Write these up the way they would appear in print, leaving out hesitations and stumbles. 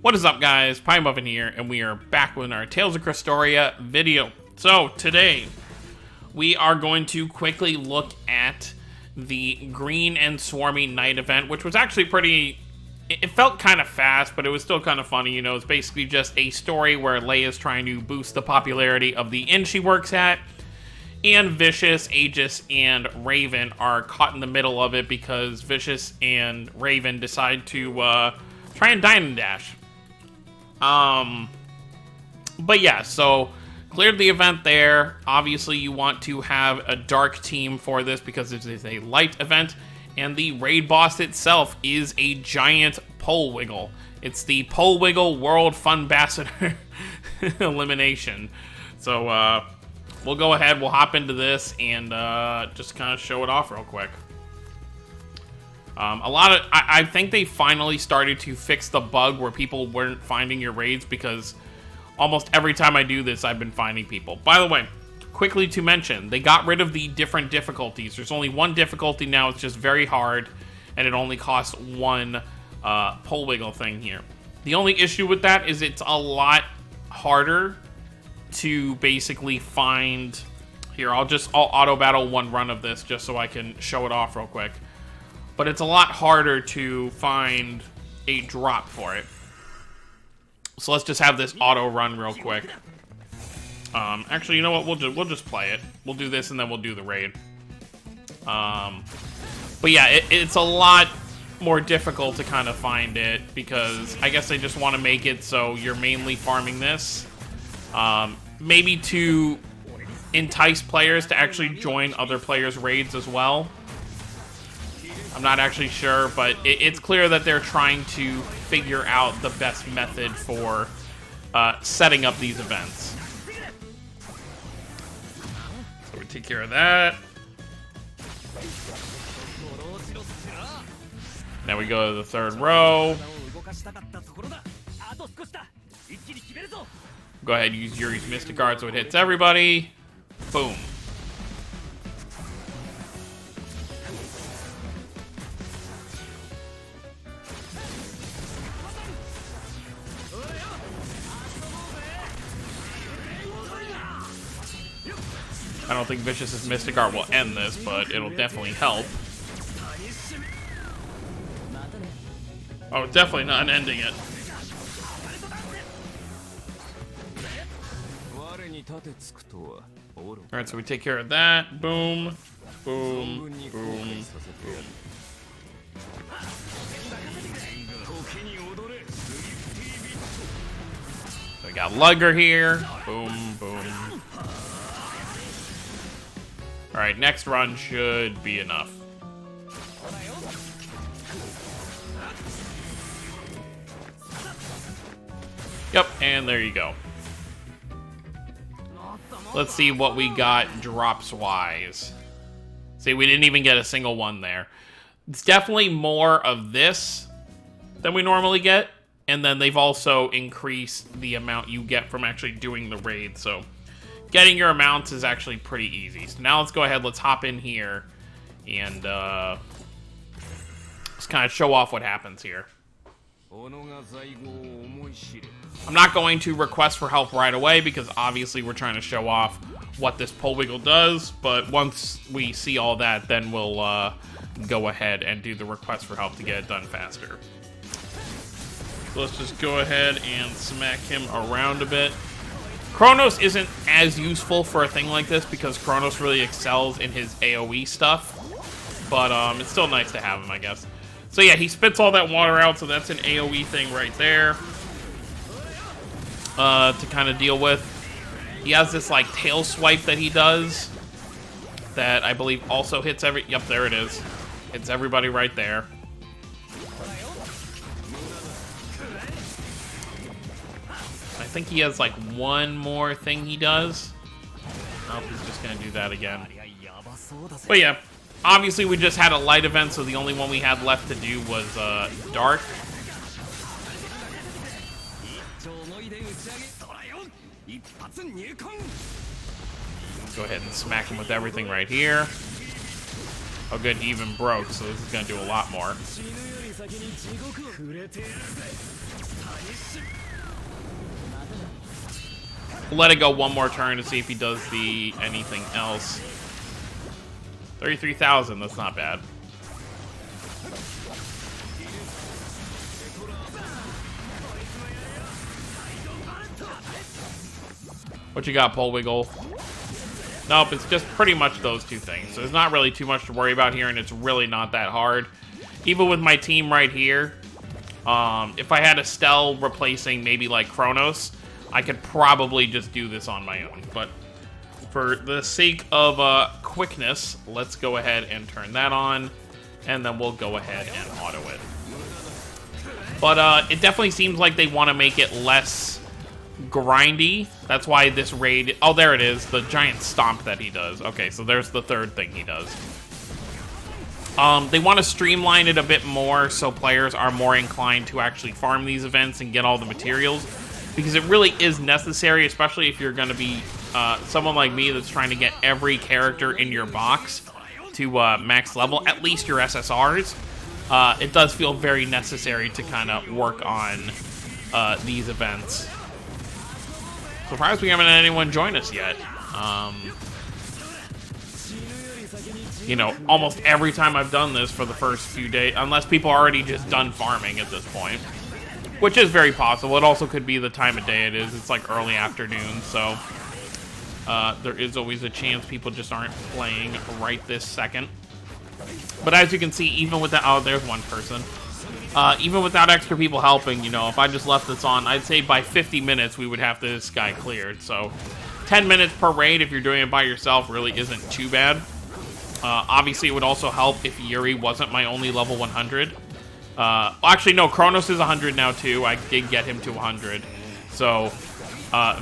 What is up, guys? PieMuffin here, and we are back with our Tales of Crestoria video. So, today, we are going to quickly look at the Green and Swarmy Night event, which was actually pretty... It felt kind of fast, but it was still kind of funny, you know. It's basically just a story where Leia's trying to boost the popularity of the inn she works at, and Vicious, Aegis, and Raven are caught in the middle of it because Vicious and Raven decide to try and dine and dash. But yeah, so cleared the event there. Obviously, you want to have a dark team for this because it is a light event, and the raid boss itself is a giant Polwiggle. It's the Polwiggle World Funbassador elimination. So, we'll go ahead, we'll hop into this and just kind of show it off real quick. I think they finally started to fix the bug where people weren't finding your raids, because almost every time I do this, I've been finding people. By the way, quickly to mention, they got rid of the different difficulties. There's only one difficulty now. It's just very hard, and it only costs one Polwiggle thing here. The only issue with that is it's a lot harder to basically find... Here, I'll auto battle one run of this just so I can show it off real quick. But it's a lot harder to find a drop for it. So let's just have this auto run real quick. Actually, you know what? We'll just play it. We'll do this and then we'll do the raid. But yeah, it's a lot more difficult to kind of find it because I guess they just want to make it so you're mainly farming this. Maybe to entice players to actually join other players' raids as well. I'm not actually sure, but it's clear that they're trying to figure out the best method for setting up these events. So we take care of that. Now we go to the third row. Go ahead, use Yuri's Mystic Guard so it hits everybody. Boom. I don't think Vicious's Mystic Art will end this, but it'll definitely help. Oh, definitely not ending it. Alright, so we take care of that. Boom. Boom. Boom. Boom. So we got Lugger here. Boom. Boom. Alright, next run should be enough. Yep, and there you go. Let's see what we got drops-wise. See, we didn't even get a single one there. It's definitely more of this than we normally get, and then they've also increased the amount you get from actually doing the raid, so... Getting your amounts is actually pretty easy. So now let's go ahead, let's hop in here and let's kind of show off what happens here. I'm not going to request for help right away because obviously we're trying to show off what this Polwiggle does, but once we see all that, then we'll go ahead and do the request for help to get it done faster. So let's just go ahead and smack him around a bit. Kronos isn't as useful for a thing like this because Kronos really excels in his AoE stuff, but it's still nice to have him, I guess. So yeah, he spits all that water out, so that's an AoE thing right there to kind of deal with. He has this like tail swipe that he does that I believe also hits yep, there it is. Hits everybody right there. I think he has like one more thing he does. Oh, he's just gonna do that again. But yeah, obviously we just had a light event, so the only one we had left to do was dark. Go ahead and smack him with everything right here. Oh good, he even broke, so this is gonna do a lot more. Let it go one more turn to see if he does the anything else. 33,000, that's not bad. What you got, Polwiggle? Nope, it's just pretty much those two things. So there's not really too much to worry about here, and it's really not that hard. Even with my team right here, if I had Estelle replacing maybe like Kronos, I could probably just do this on my own. But for the sake of quickness, let's go ahead and turn that on, and then we'll go ahead and auto it. But it definitely seems like they want to make it less grindy. That's why this raid... Oh, there it is. The giant stomp that he does. Okay, so there's the third thing he does. They want to streamline it a bit more so players are more inclined to actually farm these events and get all the materials, because it really is necessary, especially if you're going to be someone like me that's trying to get every character in your box to max level, at least your SSRs. It does feel very necessary to kind of work on these events. Surprised we haven't had anyone join us yet. You know, almost every time I've done this for the first few days, unless people are already just done farming at this point, which is very possible. It also could be the time of day it is. It's like early afternoon, so there is always a chance people just aren't playing right this second. But as you can see, even with that, oh, there's one person. Even without extra people helping, you know, if I just left this on, I'd say by 50 minutes we would have this guy cleared. So 10 minutes per raid if you're doing it by yourself really isn't too bad. Obviously, it would also help if Yuri wasn't my only level 100. Actually, no, Kronos is 100 now, too. I did get him to 100. So,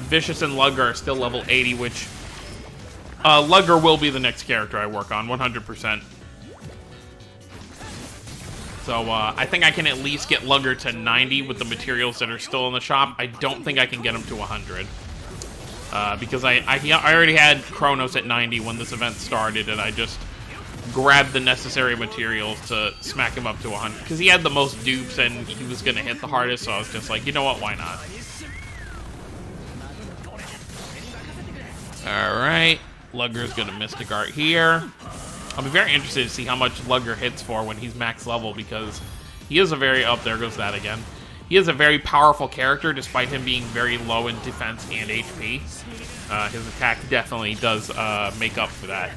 Vicious and Lugger are still level 80, which... Lugger will be the next character I work on, 100%. So, I think I can at least get Lugger to 90 with the materials that are still in the shop. I don't think I can get him to 100. Because I already had Kronos at 90 when this event started, and I just grabbed the necessary materials to smack him up to 100. Because he had the most dupes, and he was going to hit the hardest, so I was just like, you know what, why not? Alright, Lugger's going to Mystic Art here. I'll be very interested to see how much Lugger hits for when he's max level, because he is a very... Oh, there goes that again. He is a very powerful character, despite him being very low in defense and HP. His attack definitely does make up for that.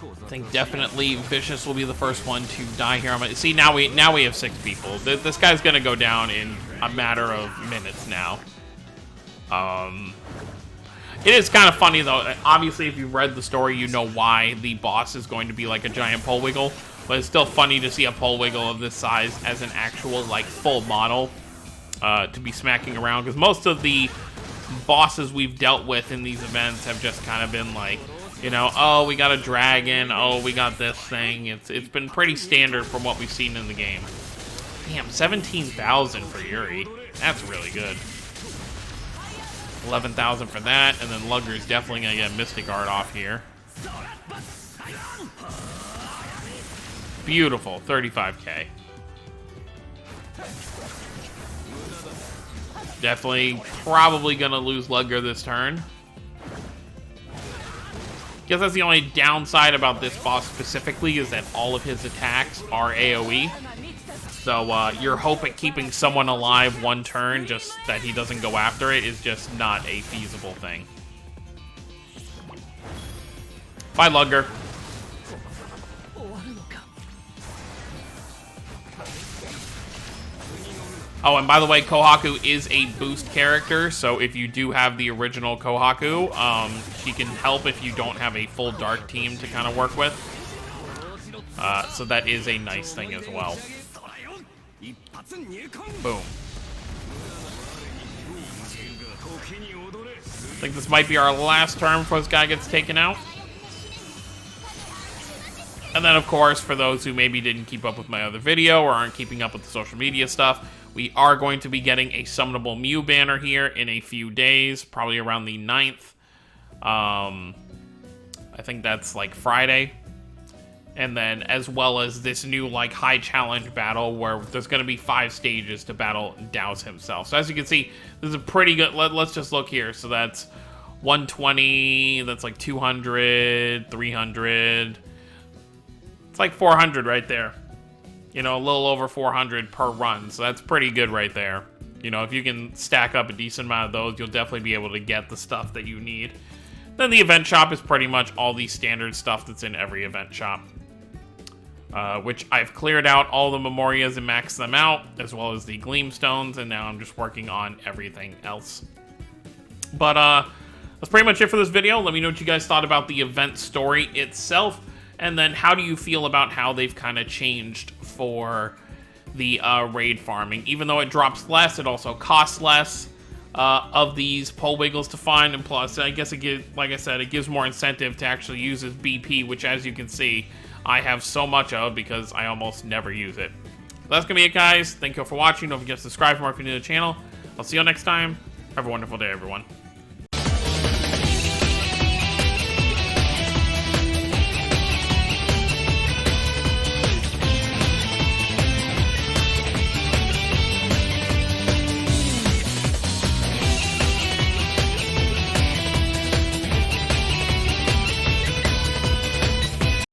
I think definitely Vicious will be the first one to die here. See, now we have 6 people. This guy's gonna go down in a matter of minutes now. It is kind of funny though. Obviously, if you've read the story, you know why the boss is going to be like a giant Polwiggle. But it's still funny to see a Polwiggle of this size as an actual, like, full model to be smacking around. Because most of the bosses we've dealt with in these events have just kind of been like, you know, oh, we got a dragon, oh, we got this thing. It's been pretty standard from what we've seen in the game. Damn, 17,000 for Yuri. That's really good. 11,000 for that, and then Lugger's definitely going to get Mystic Art off here. Beautiful, 35k. Definitely, probably gonna lose Lugger this turn. Guess that's the only downside about this boss specifically, is that all of his attacks are AoE. So your hope at keeping someone alive one turn, just that he doesn't go after it, is just not a feasible thing. Bye, Lugger. Oh, and by the way, Kohaku is a boost character, so if you do have the original Kohaku, she can help if you don't have a full Dark team to kind of work with. So that is a nice thing as well. Boom. I think this might be our last turn before this guy gets taken out. And then, of course, for those who maybe didn't keep up with my other video or aren't keeping up with the social media stuff, we are going to be getting a Summonable Mew banner here in a few days, probably around the 9th. I think that's like Friday. And then as well as this new like high challenge battle where there's going to be 5 stages to battle Douse himself. So as you can see, this is a pretty good, let's just look here. So that's 120, that's like 200, 300. It's like 400 right there. You know, a little over 400 per run. So that's pretty good right there. You know, if you can stack up a decent amount of those, you'll definitely be able to get the stuff that you need. Then the event shop is pretty much all the standard stuff that's in every event shop. Which I've cleared out all the Memorias and maxed them out, as well as the Gleamstones, and now I'm just working on everything else. But that's pretty much it for this video. Let me know what you guys thought about the event story itself, and then how do you feel about how they've kind of changed for the raid farming. Even though it drops less, it also costs less of these Polwiggles to find, and plus, I guess it gives, like I said, it gives more incentive to actually use this BP, which, as you can see, I have so much of because I almost never use it. That's gonna be it, guys. Thank you all for watching. Don't forget to subscribe for more if you're new to the channel. I'll see you all next time. Have a wonderful day, everyone.